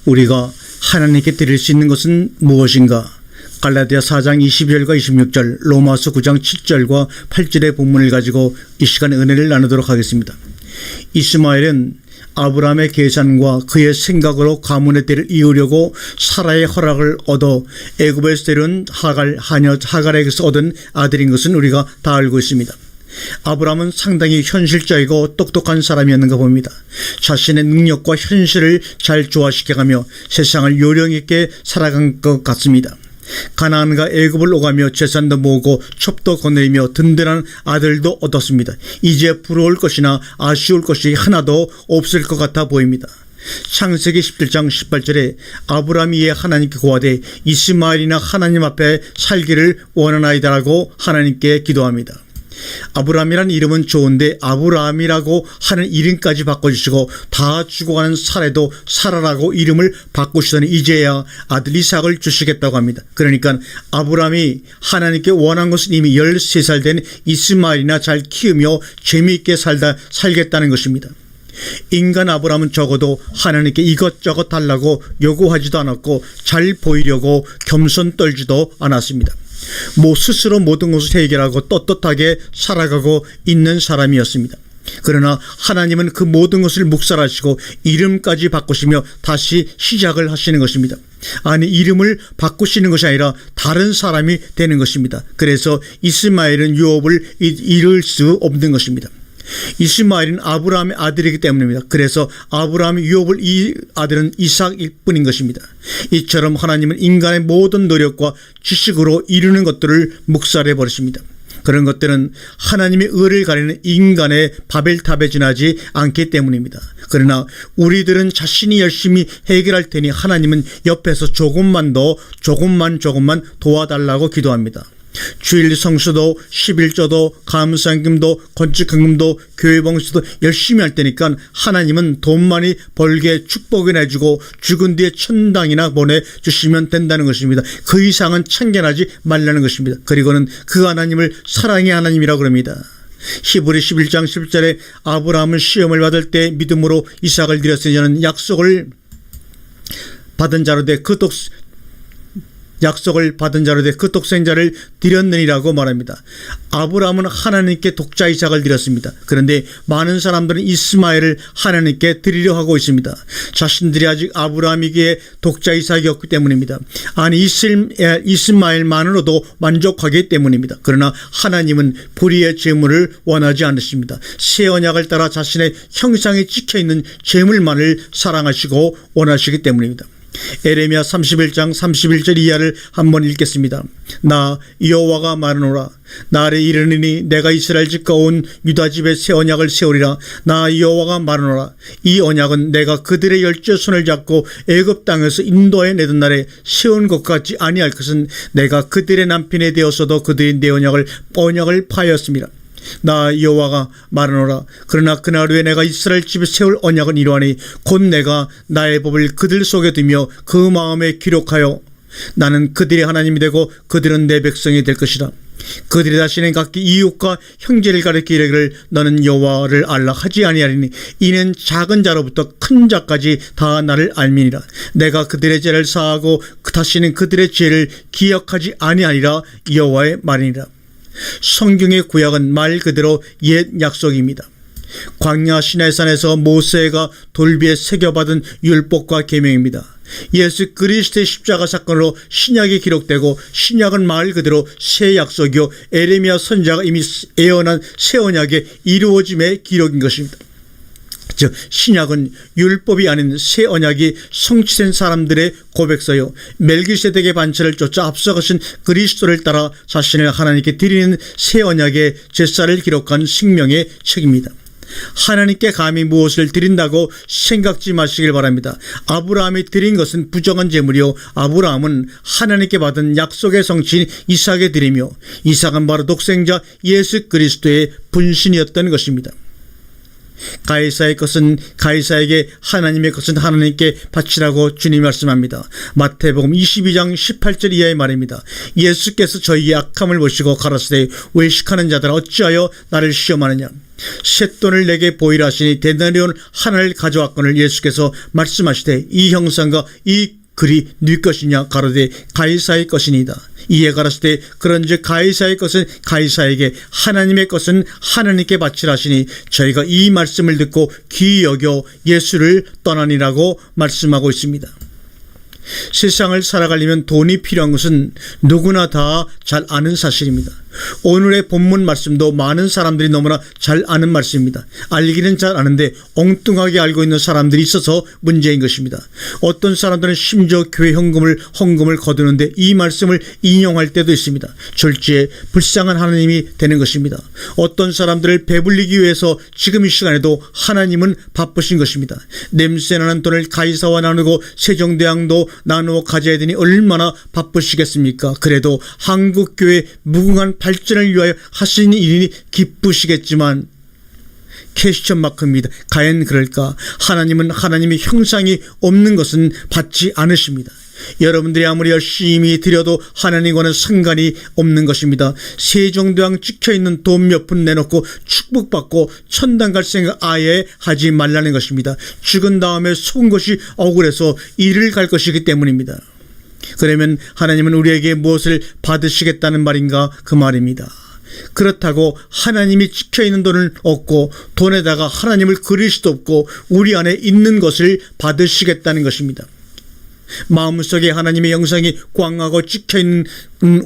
우리가 하나님께 드릴 수 있는 것은 무엇인가? 갈라디아 4장 22절과 26절, 로마서 9장 7절과 8절의 본문을 가지고 이 시간에 은혜를 나누도록 하겠습니다. 이스마엘은 아브라함의 계산과 그의 생각으로 가문의 때를 이으려고 사라의 허락을 얻어 애굽에서 데려온 하갈에게서 얻은 아들인 것은 우리가 다 알고 있습니다. 아브라함은 상당히 현실적이고 똑똑한 사람이었는가 봅니다. 자신의 능력과 현실을 잘 조화시켜가며 세상을 요령있게 살아간 것 같습니다. 가나안과 애굽을 오가며 재산도 모으고 첩도 거느리며 든든한 아들도 얻었습니다. 이제 부러울 것이나 아쉬울 것이 하나도 없을 것 같아 보입니다. 창세기 17장 18절에 아브라함이 이에 하나님께 고하되 이스마엘이나 하나님 앞에 살기를 원하나이다라고 하나님께 기도합니다. 아브라함이라는 이름은 좋은데 아브라함이라고 하는 이름까지 바꿔주시고 다 죽어가는 사라도 사라라고 이름을 바꾸시더니 이제야 아들 이삭을 주시겠다고 합니다. 그러니까 아브라함이 하나님께 원한 것은 이미 13살 된 이스마엘이나 잘 키우며 재미있게 살겠다는 것입니다. 인간 아브라함은 적어도 하나님께 이것저것 달라고 요구하지도 않았고 잘 보이려고 겸손 떨지도 않았습니다. 스스로 모든 것을 해결하고 떳떳하게 살아가고 있는 사람이었습니다. 그러나 하나님은 그 모든 것을 묵살하시고 이름까지 바꾸시며 다시 시작을 하시는 것입니다. 아니, 이름을 바꾸시는 것이 아니라 다른 사람이 되는 것입니다. 그래서 이스마엘은 유업을 잃을 수 없는 것입니다. 이스마엘은 아브라함의 아들이기 때문입니다. 그래서 아브라함의 유업을 이 아들은 이삭일 뿐인 것입니다. 이처럼 하나님은 인간의 모든 노력과 지식으로 이루는 것들을 묵살해 버리십니다. 그런 것들은 하나님의 의를 가리는 인간의 바벨탑에 지나지 않기 때문입니다. 그러나 우리들은 자신이 열심히 해결할 테니 하나님은 옆에서 조금만 도와달라고 기도합니다. 주일 성수도 11조도 감사헌금도 건축헌금도 교회봉사도 열심히 할 테니까 하나님은 돈 많이 벌게 축복을 해주고 죽은 뒤에 천당이나 보내주시면 된다는 것입니다. 그 이상은 참견하지 말라는 것입니다. 그리고는 그 하나님을 사랑의 하나님이라고 그럽니다. 히브리 11장 10절에 아브라함은 시험을 받을 때 믿음으로 이삭을 드렸으니 저는 약속을 받은 자로 돼 그 독생자를 드렸느니라고 말합니다. 아브라함은 하나님께 독자 이삭을 드렸습니다. 그런데 많은 사람들은 이스마엘을 하나님께 드리려 하고 있습니다. 자신들이 아직 아브라함에게 독자 이삭이 없기 때문입니다. 아니, 이스마엘만으로도 만족하기 때문입니다. 그러나 하나님은 불의의 제물을 원하지 않으십니다. 새 언약을 따라 자신의 형상이 찍혀있는 제물만을 사랑하시고 원하시기 때문입니다. 에레미야 31장 31절 이하를 한번 읽겠습니다. 나 여호와가 말하노라. 날에 이르느니 내가 이스라엘 집과 온 유다 집에 새 언약을 세우리라. 나 여호와가 말하노라. 이 언약은 내가 그들의 열째 손을 잡고 애굽 땅에서 인도해 내던 날에 세운 것 같지 아니할 것은 내가 그들의 남편이 되었어도 그들이 내 언약을 파하였습니다. 나 여호와가 말하노라. 그러나 그날 후에 내가 이스라엘 집에 세울 언약은 이러하니 곧 내가 나의 법을 그들 속에 두며 그 마음에 기록하여 나는 그들의 하나님이 되고 그들은 내 백성이 될 것이라. 그들이 다시는 각기 이웃과 형제를 가리켜 이르기를 너는 여호와를 알라 하지 아니하리니 이는 작은 자로부터 큰 자까지 다 나를 알미니라. 내가 그들의 죄를 사하고 다시는 그들의 죄를 기억하지 아니하리라. 여호와의 말이니라. 성경의 구약은 말 그대로 옛 약속입니다. 광야 시내산에서 모세가 돌비에 새겨받은 율법과 계명입니다. 예수 그리스도의 십자가 사건으로 신약이 기록되고 신약은 말 그대로 새 약속이요 에레미야 선지자가 이미 예언한 새 언약의 이루어짐의 기록인 것입니다. 즉 신약은 율법이 아닌 새 언약이 성취된 사람들의 고백서요 멜기세덱의 반차를 쫓아 앞서가신 그리스도를 따라 자신을 하나님께 드리는 새 언약의 제사를 기록한 생명의 책입니다. 하나님께 감히 무엇을 드린다고 생각지 마시길 바랍니다. 아브라함이 드린 것은 부정한 제물이요 아브라함은 하나님께 받은 약속의 성취인 이삭에 드리며 이삭은 바로 독생자 예수 그리스도의 분신이었던 것입니다. 가이사의 것은 가이사에게, 하나님의 것은 하나님께 바치라고 주님이 말씀합니다. 마태복음 22장 18절 이하의 말입니다. 예수께서 저희의 악함을 보시고 가라사대 외식하는 자들아 어찌하여 나를 시험하느냐. 셋돈을 내게 보이라 하시니 데나리온 하나를 가져왔거늘 예수께서 말씀하시되 이 형상과 이 글이 네 것이냐 가로되 가이사의 것이니이다. 이에 가라사대 그런즉 가이사의 것은 가이사에게 하나님의 것은 하나님께 바치라 하시니 저희가 이 말씀을 듣고 귀히 여겨 예수를 떠나니라고 말씀하고 있습니다. 세상을 살아가려면 돈이 필요한 것은 누구나 다 잘 아는 사실입니다. 오늘의 본문 말씀도 많은 사람들이 너무나 잘 아는 말씀입니다. 알기는 잘 아는데 엉뚱하게 알고 있는 사람들이 있어서 문제인 것입니다. 어떤 사람들은 심지어 교회 헌금을 거두는데 이 말씀을 인용할 때도 있습니다. 졸지에 불쌍한 하나님이 되는 것입니다. 어떤 사람들을 배불리기 위해서 지금 이 시간에도 하나님은 바쁘신 것입니다. 냄새나는 돈을 가이사와 나누고 세종대왕도 나누어 가져야 되니 얼마나 바쁘시겠습니까? 그래도 한국교회 무궁한 발전을 위하여 하시는 일이니 기쁘시겠지만 퀘스천 마크입니다. 과연 그럴까? 하나님은 하나님의 형상이 없는 것은 받지 않으십니다. 여러분들이 아무리 열심히 드려도 하나님과는 상관이 없는 것입니다. 세종대왕 찍혀있는 돈 몇 푼 내놓고 축복받고 천당 갈 생각 아예 하지 말라는 것입니다. 죽은 다음에 속은 것이 억울해서 이를 갈 것이기 때문입니다. 그러면 하나님은 우리에게 무엇을 받으시겠다는 말인가? 그 말입니다. 그렇다고 하나님이 찍혀있는 돈을 얻고 돈에다가 하나님을 그릴 수도 없고 우리 안에 있는 것을 받으시겠다는 것입니다. 마음속에 하나님의 형상이 광하고 찍혀있는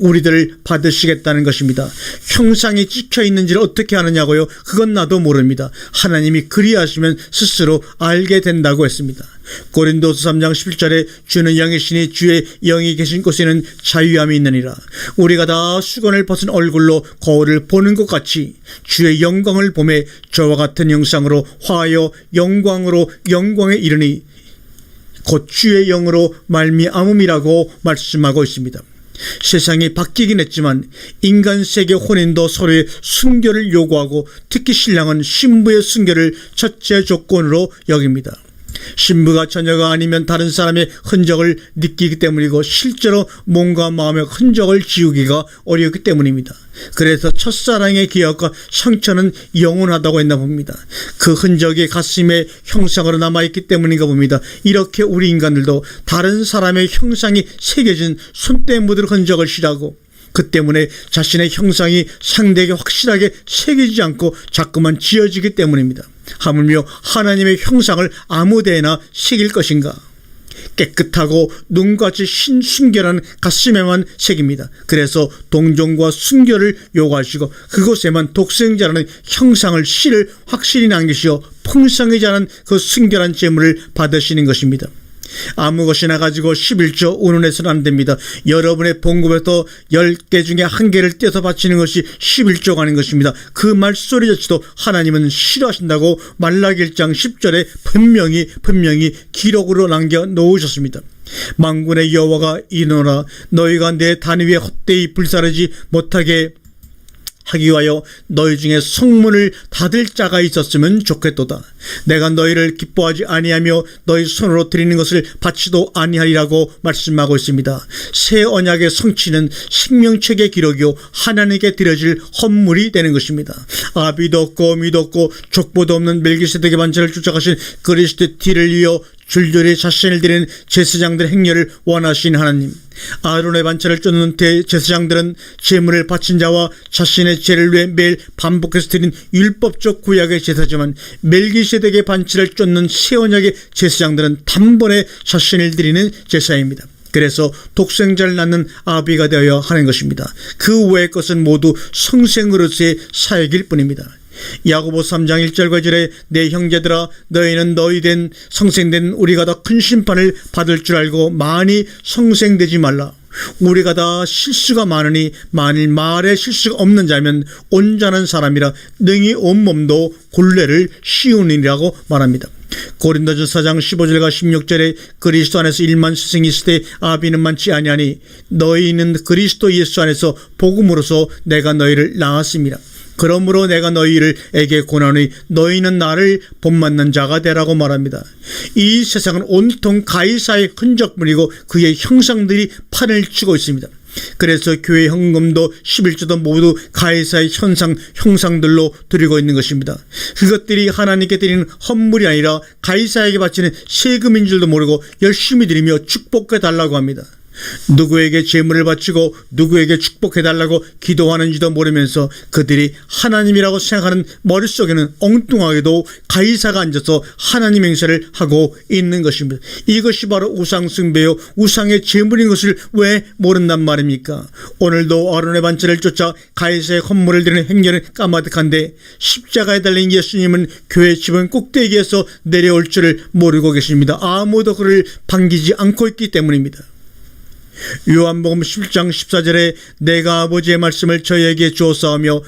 우리들을 받으시겠다는 것입니다. 형상이 찍혀있는지를 어떻게 아느냐고요? 그건 나도 모릅니다. 하나님이 그리하시면 스스로 알게 된다고 했습니다. 고린도서 3장 11절에 주는 영이시니 주의 영이 계신 곳에는 자유함이 있느니라. 우리가 다 수건을 벗은 얼굴로 거울을 보는 것 같이 주의 영광을 보매 저와 같은 형상으로 화하여 영광으로 영광에 이르니 곧 주의 영으로 말미암음이라고 말씀하고 있습니다. 세상이 바뀌긴 했지만 인간 세계 혼인도 서로의 순결을 요구하고 특히 신랑은 신부의 순결을 첫째 조건으로 여깁니다. 신부가 처녀가 아니면 다른 사람의 흔적을 느끼기 때문이고 실제로 몸과 마음의 흔적을 지우기가 어렵기 때문입니다. 그래서 첫사랑의 기억과 상처는 영원하다고 했나 봅니다. 그 흔적이 가슴의 형상으로 남아있기 때문인가 봅니다. 이렇게 우리 인간들도 다른 사람의 형상이 새겨진 손때 묻은 흔적을 싫어하고 그 때문에 자신의 형상이 상대에게 확실하게 새기지 않고 자꾸만 지어지기 때문입니다. 하물며 하나님의 형상을 아무데나 새길 것인가? 깨끗하고 눈같이 순결한 가슴에만 새깁니다. 그래서 동정과 순결을 요구하시고 그곳에만 독생자라는 형상을 씨를 확실히 남기시어 풍성히 자란 그 순결한 제물을 받으시는 것입니다. 아무 것이나 가지고 11조 운운해서는 안 됩니다. 여러분의 봉급에서 10개 중에 1개를 떼서 바치는 것이 11조가 아닌 것입니다. 그 말소리 자체도 하나님은 싫어하신다고 말라기 1장 10절에 분명히 기록으로 남겨 놓으셨습니다. 만군의 여호와가 이르노라 너희가 내 단 위에 헛되이 불사르지 못하게 하기 위하여 너희 중에 성문을 닫을 자가 있었으면 좋겠도다. 내가 너희를 기뻐하지 아니하며 너희 손으로 드리는 것을 받지도 아니하리라고 말씀하고 있습니다. 새 언약의 성취는 생명책의 기록이요 하나님께 드려질 헌물이 되는 것입니다. 아비도 없고 어미도 없고 족보도 없는 멜기세덱의 반차를 쫓아가신 그리스도의 뒤를 이어 줄줄이 자신을 드리는 제사장들의 행렬을 원하신 하나님. 아론의 반차를 쫓는 제사장들은 제물을 바친 자와 자신의 죄를 위해 매일 반복해서 드린 율법적 구약의 제사지만 멜기세덱의 반차를 쫓는 새 언약의 제사장들은 단번에 자신을 드리는 제사입니다. 그래서 독생자를 낳는 아비가 되어야 하는 것입니다. 그 외의 것은 모두 성생으로서의 사역일 뿐입니다. 야고보 3장 1절과 2절에 내 형제들아 너희는 너희 된 성생된 우리가 더 큰 심판을 받을 줄 알고 많이 성생되지 말라. 우리가 다 실수가 많으니 만일 말에 실수가 없는 자면 온전한 사람이라 능히 온몸도 굴레를 씌우니라고 말합니다. 고린도전서 4장 15절과 16절에 그리스도 안에서 1만 스승이 있을 때 아비는 많지 아니하니 너희는 그리스도 예수 안에서 복음으로서 내가 너희를 낳았습니다. 그러므로 내가 너희에게 권하노니 너희는 나를 본받는 자가 되라고 말합니다. 이 세상은 온통 가이사의 흔적뿐이고 그의 형상들이 판을 치고 있습니다. 그래서 교회 헌금도 11조도 모두 가이사의 형상들로 드리고 있는 것입니다. 그것들이 하나님께 드리는 헌물이 아니라 가이사에게 바치는 세금인 줄도 모르고 열심히 드리며 축복해 달라고 합니다. 누구에게 제물을 바치고 누구에게 축복해 달라고 기도하는지도 모르면서 그들이 하나님이라고 생각하는 머릿속에는 엉뚱하게도 가이사가 앉아서 하나님 행세를 하고 있는 것입니다. 이것이 바로 우상 숭배요 우상의 제물인 것을 왜 모른단 말입니까? 오늘도 아론의 반차를 쫓아 가이사의 헌물을 드리는 행렬은 까마득한데 십자가에 달린 예수님은 교회 지붕 꼭대기에서 내려올 줄을 모르고 계십니다. 아무도 그를 반기지 않고 있기 때문입니다. 요한복음 11장 14절에 내가 아버지의 말씀을 저희에게 주었사오며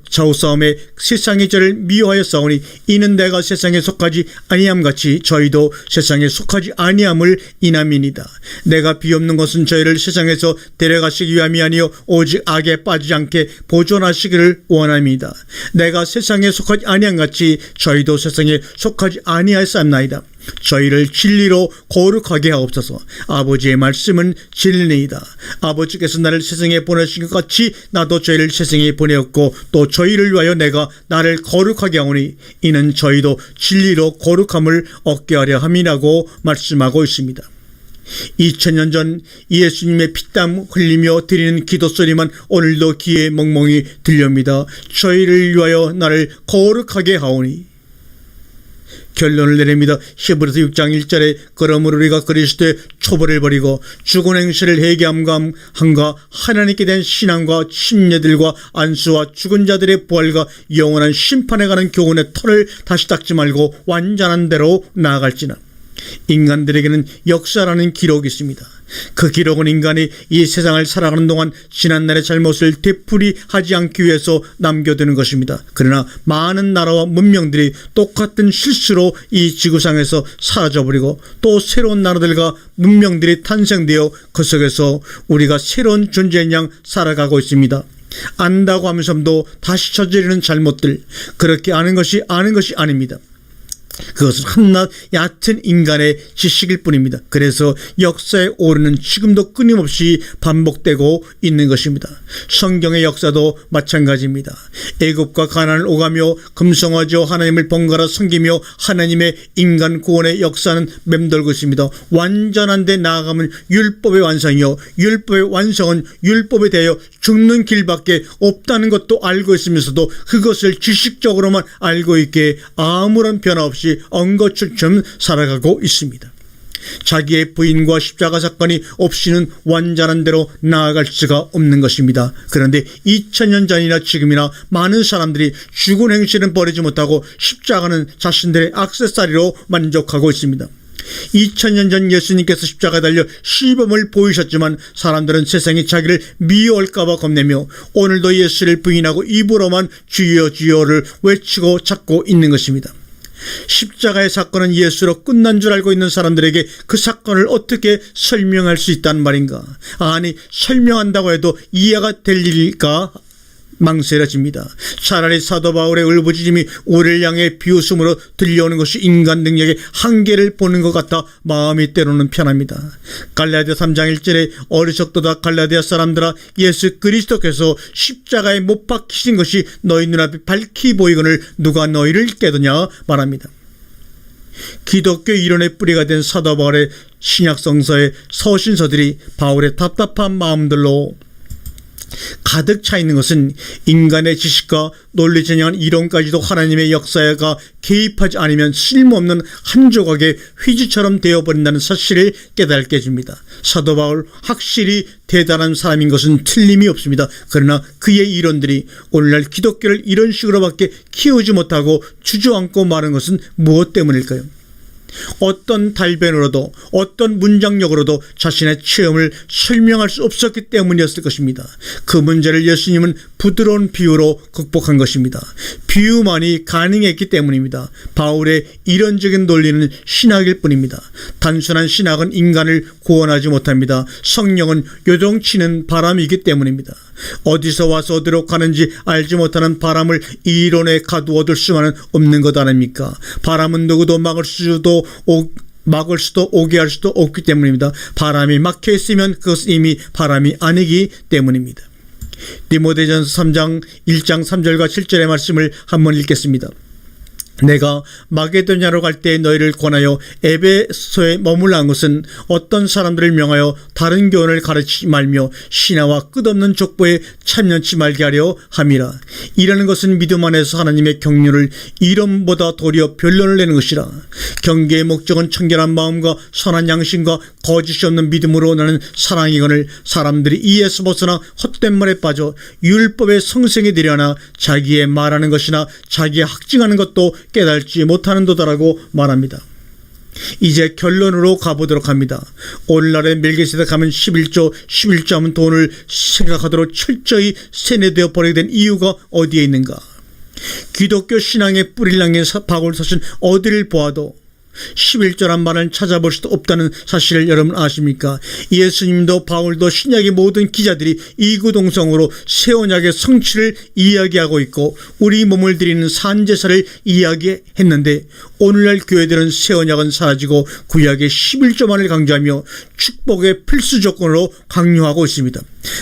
좌우싸움에 세상이 저를 미워하여 싸우니 이는 내가 세상에 속하지 아니함 같이 저희도 세상에 속하지 아니함을 인함이니이다. 내가 비옵는 것은 저희를 세상에서 데려가시기 위함이 아니요 오직 악에 빠지지 않게 보존하시기를 원함이다. 내가 세상에 속하지 아니함 같이 저희도 세상에 속하지 아니하였사옵나이다. 저희를 진리로 거룩하게 하옵소서. 아버지의 말씀은 진리이다. 아버지께서 나를 세상에 보내신 것 같이 나도 저희를 세상에 보내었고 또 저희를 위하여 내가 나를 거룩하게 하오니 이는 저희도 진리로 거룩함을 얻게 하려 함이라고 말씀하고 있습니다. 2000년 전 예수님의 피땀 흘리며 드리는 기도 소리만 오늘도 귀에 멍멍이 들려옵니다. 저희를 위하여 나를 거룩하게 하오니 결론을 내립니다. 히브리서 6장 1절에 그러므로 우리가 그리스도의 초벌을 버리고 죽은 행실을 회개함과 하나님께 대한 신앙과 침례들과 안수와 죽은 자들의 부활과 영원한 심판에 가는 교훈의 털을 다시 닦지 말고 완전한 대로 나아갈지나. 인간들에게는 역사라는 기록이 있습니다. 그 기록은 인간이 이 세상을 살아가는 동안 지난날의 잘못을 되풀이하지 않기 위해서 남겨두는 것입니다. 그러나 많은 나라와 문명들이 똑같은 실수로 이 지구상에서 사라져버리고 또 새로운 나라들과 문명들이 탄생되어 그 속에서 우리가 새로운 존재인 양 살아가고 있습니다. 안다고 하면서도 다시 저지르는 잘못들, 그렇게 아는 것이 아닙니다. 그것은 한낱 얕은 인간의 지식일 뿐입니다. 그래서 역사에 오르는 지금도 끊임없이 반복되고 있는 것입니다. 성경의 역사도 마찬가지입니다. 애굽과 가나안을 오가며 금성화지어 하나님을 번갈아 섬기며 하나님의 인간 구원의 역사는 맴돌고 있습니다. 완전한 데 나아가면 율법의 완성이요 율법의 완성은 율법에 대하여 죽는 길밖에 없다는 것도 알고 있으면서도 그것을 지식적으로만 알고 있기에 아무런 변화 없이 엉거추춤 살아가고 있습니다. 자기의 부인과 십자가 사건이 없이는 완전한 대로 나아갈 수가 없는 것입니다. 그런데 2000년 전이나 지금이나 많은 사람들이 죽은 행실은 버리지 못하고 십자가는 자신들의 액세서리로 만족하고 있습니다. 2000년 전 예수님께서 십자가에 달려 시범을 보이셨지만 사람들은 세상이 자기를 미워할까봐 겁내며 오늘도 예수를 부인하고 입으로만 주여 주여를 외치고 찾고 있는 것입니다. 십자가의 사건은 예수로 끝난 줄 알고 있는 사람들에게 그 사건을 어떻게 설명할 수 있단 말인가? 아니, 설명한다고 해도 이해가 될 일일까? 망설여집니다. 차라리 사도 바울의 울부짖음이 우리를 향해 비웃음으로 들려오는 것이 인간 능력의 한계를 보는 것 같아 마음이 때로는 편합니다. 갈라디아 3장 1절에 어리석도다 갈라디아 사람들아 예수 그리스도께서 십자가에 못 박히신 것이 너희 눈앞에 밝히 보이거늘 누가 너희를 깨드냐 말합니다. 기독교 이론의 뿌리가 된 사도 바울의 신약성서의 서신서들이 바울의 답답한 마음들로 가득 차 있는 것은 인간의 지식과 논리전향한 이론까지도 하나님의 역사가 개입하지 않으면 쓸모없는 한 조각의 휘지처럼 되어버린다는 사실을 깨닫게 해줍니다. 사도 바울 확실히 대단한 사람인 것은 틀림이 없습니다. 그러나 그의 이론들이 오늘날 기독교를 이런 식으로밖에 키우지 못하고 주저앉고 마는 것은 무엇 때문일까요? 어떤 달변으로도 어떤 문장력으로도 자신의 체험을 설명할 수 없었기 때문이었을 것입니다. 그 문제를 예수님은 부드러운 비유로 극복한 것입니다. 비유만이 가능했기 때문입니다. 바울의 이론적인 논리는 신학일 뿐입니다. 단순한 신학은 인간을 구원하지 못합니다. 성령은 요동치는 바람이기 때문입니다. 어디서 와서 어디로 가는지 알지 못하는 바람을 이론에 가두어둘 수만은 없는 것 아닙니까? 바람은 누구도 막을 수도 막을 수도 오게 할 수도 없기 때문입니다. 바람이 막혀 있으면 그것은 이미 바람이 아니기 때문입니다. 디모데전서 3장 1장 3절과 7절의 말씀을 한번 읽겠습니다. 내가 마게도냐로 갈 때 너희를 권하여 에베소에 머물라 한 것은 어떤 사람들을 명하여 다른 교훈을 가르치지 말며 신하와 끝없는 족보에 참여치 말게 하려 함이라. 이라는 것은 믿음 안에서 하나님의 경륜을 이론보다 도리어 변론을 내는 것이라. 경계의 목적은 청결한 마음과 선한 양심과 거짓이 없는 믿음으로 나는 사랑이거늘 사람들이 이에서 벗어나 헛된 말에 빠져 율법의 성성에 들여나 자기의 말하는 것이나 자기의 학증하는 것도 깨달지 못하는도다라고 말합니다. 이제 결론으로 가보도록 합니다. 오늘날의 멜기세덱 하면 11조 하면 돈을 생각하도록 철저히 세뇌되어 버리게 된 이유가 어디에 있는가? 기독교 신앙의 뿌리를 남긴 바울 사신 어디를 보아도 11조란 말을 찾아볼 수도 없다는 사실을 여러분 아십니까? 예수님도 바울도 신약의 모든 기자들이 이구동성으로 새 언약의 성취를 이야기하고 있고 우리 몸을 드리는 산제사를 이야기했는데 오늘날 교회들은 새 언약은 사라지고 구약의 11조만을 강조하며 축복의 필수 조건으로 강요하고 있습니다.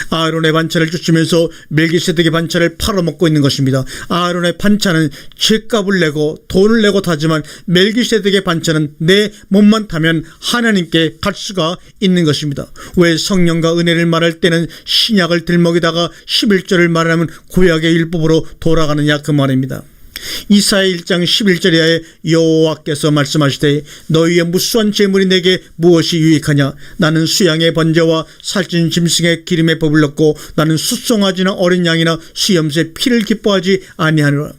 아론의 반차를 쫓으면서 멜기세덱의 반차를 팔아먹고 있는 것입니다. 아론의 반차는 죗값을 내고 돈을 내고 타지만 멜기세덱의 반차는 내 몸만 타면 하나님께 갈 수가 있는 것입니다. 왜 성령과 은혜를 말할 때는 신약을 들먹이다가 11조를 말하면 구약의 율법으로 돌아가느냐 그 말입니다. 이사야 1장 11절에 여호와께서 말씀하시되 너희의 무수한 재물이 내게 무엇이 유익하냐? 나는 수양의 번제와 살찐 짐승의 기름에 버블렀고 나는 숫송아지나 어린 양이나 수염새 피를 기뻐하지 아니하노라.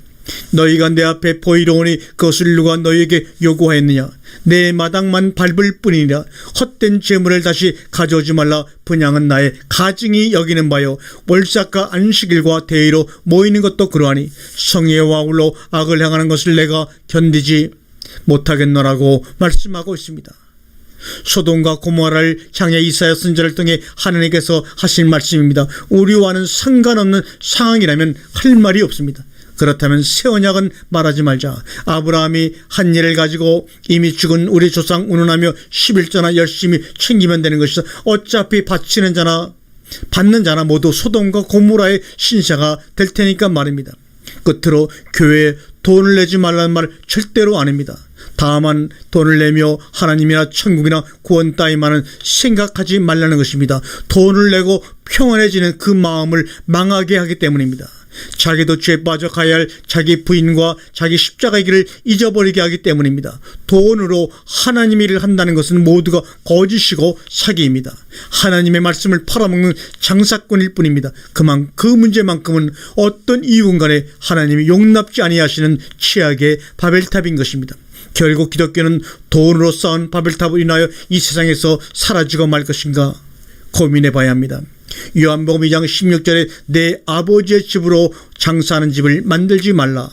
너희가 내 앞에 보이러 오니 그것을 누가 너희에게 요구하였느냐? 내 마당만 밟을 뿐이니라. 헛된 재물을 다시 가져오지 말라. 분양은 나의 가증이 여기는 바요. 월삭과 안식일과 대의로 모이는 것도 그러하니 성의 와울로 악을 행하는 것을 내가 견디지 못하겠노라고 말씀하고 있습니다. 소돔과 고모라를 향해 이사야 선지자를 통해 하나님께서 하신 말씀입니다. 우리와는 상관없는 상황이라면 할 말이 없습니다. 그렇다면 새 언약은 말하지 말자. 아브라함이 한 일을 가지고 이미 죽은 우리 조상 운운하며 11조나 열심히 챙기면 되는 것이다. 어차피 바치는 자나 받는 자나 모두 소돔과 고모라의 신세가 될 테니까 말입니다. 끝으로 교회에 돈을 내지 말라는 말 절대로 아닙니다. 다만 돈을 내며 하나님이나 천국이나 구원 따위만은 생각하지 말라는 것입니다. 돈을 내고 평안해지는 그 마음을 망하게 하기 때문입니다. 자기도 죄에 빠져 가야 할 자기 부인과 자기 십자가의 길을 잊어버리게 하기 때문입니다. 돈으로 하나님의 일을 한다는 것은 모두가 거짓이고 사기입니다. 하나님의 말씀을 팔아먹는 장사꾼일 뿐입니다. 그 문제만큼은 어떤 이유건 간에 하나님이 용납지 아니하시는 최악의 바벨탑인 것입니다. 결국 기독교는 돈으로 쌓은 바벨탑으로 인하여 이 세상에서 사라지고 말 것인가 고민해 봐야 합니다. 요한복음 2장 16절에 내 아버지의 집으로 장사하는 집을 만들지 말라.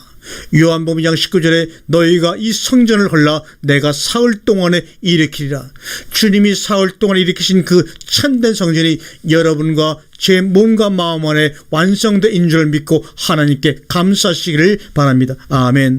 요한복음 2장 19절에 너희가 이 성전을 헐라 내가 사흘 동안에 일으키리라. 주님이 사흘 동안 일으키신 그 참된 성전이 여러분과 제 몸과 마음 안에 완성된 줄 믿고 하나님께 감사하시기를 바랍니다. 아멘.